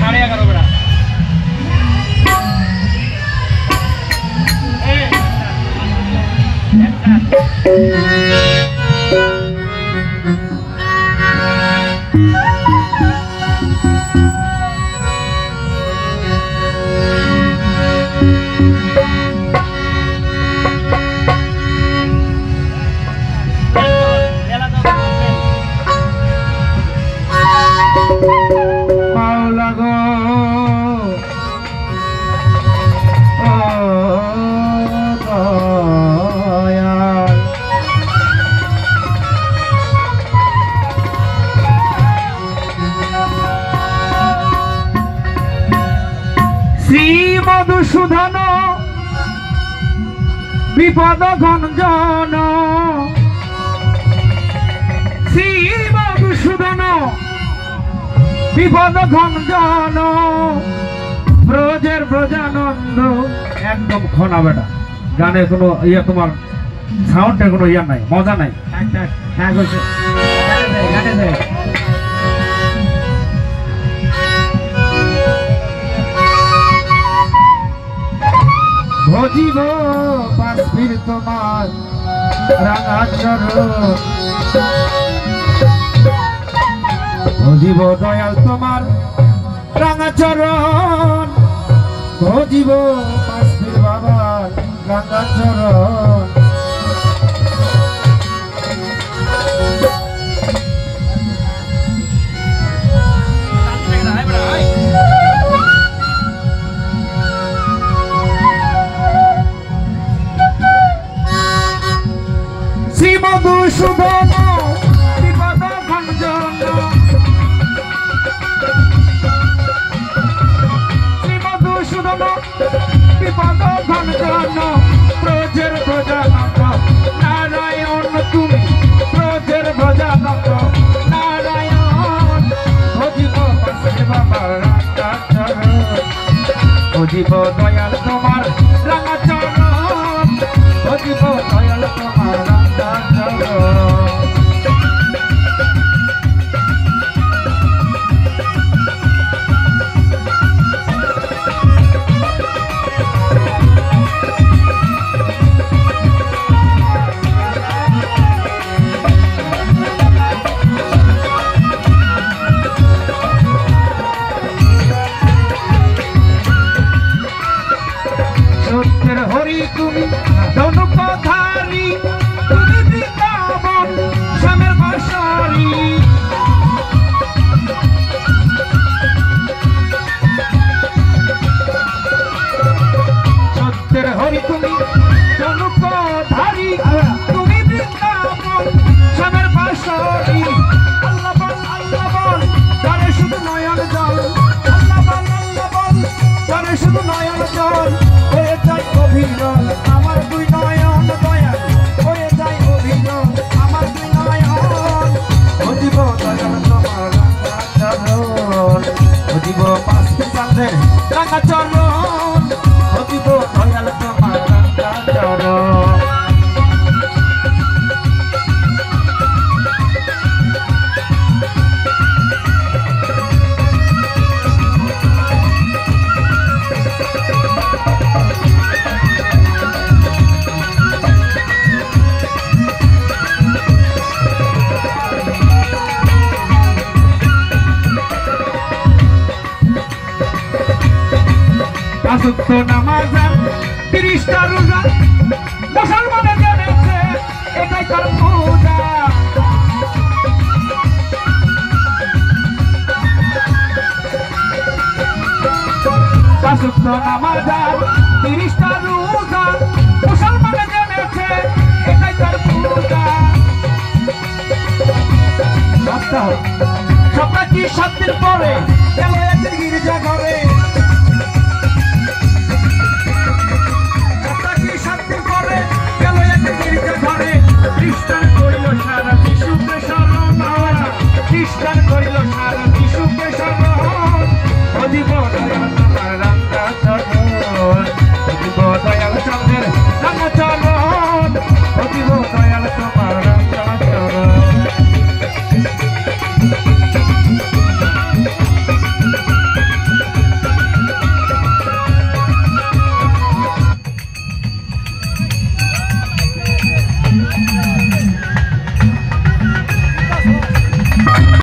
11:30 বেড়া মধুসূদন বিপদ গঞ্জন শ্রী মধুসূদন বিপদ গঞ্জন ব্রজের ব্রজানন্দ। একদম খনা বেটা, গানের কোনো ইয়া তোমার সাউন্ডের কোনো ইয়া নাই, মজা নাই। হ্যাঁ বলছে গানে দেয় ভজিব পাশবির তোমার রাঙা চরণ, ভজিব দয়াল তোমার রাঙা চরণ, ভজিব পাশবির বাবার রাঙা চরণ। শ্রী মধুসূদন বিপদ গঞ্জন, শ্রী মধুসূদন বিপদ গঞ্জন ব্রজের ব্রজানন্দ নারায়ণ তুমি, ব্রজের ব্রজানন্দ নারায়ণ। ভজিব পাশে বাবার রাঙা চরণ, ভজিব দয়াল তোমার রাঙা চরণ, ভজিব দয়াল তোমার রাঙা চরণ। সত্যের হরি তুমি ধনুকধারী, তুমি বৃন্দাবন শ্যামের বাঁশরি। সত্যের হরি তুমি ধনুকধারী, তুমি বৃন্দাবন শ্যামের বাঁশরি। আল্লাহ বল তারে শুধু নয়ন জল, আল্লাহ বল তারে শুধু নয়ন জল। হয়ে যায় অভিনয় আমার দুই নয়ন দয়াল, হয়ে যায় অভিনয় আমার দুই নয়ন। ভজিব দয়াল তোমার রাঙা চরণ, ভজিব পাশে চাঁদের রাঙা চরণ, ভজিব দয়াল তোমার রাঙা চরণ। আসক্ত নামাজ 30টা রোজা মুসলমানে জেনেছে এটাই তার পূজা। আসক্ত নামাজ 30টা রোজা মুসলমানে জেনেছে এটাই তার পূজা। সপ্তাহ কি 7 দিন পরে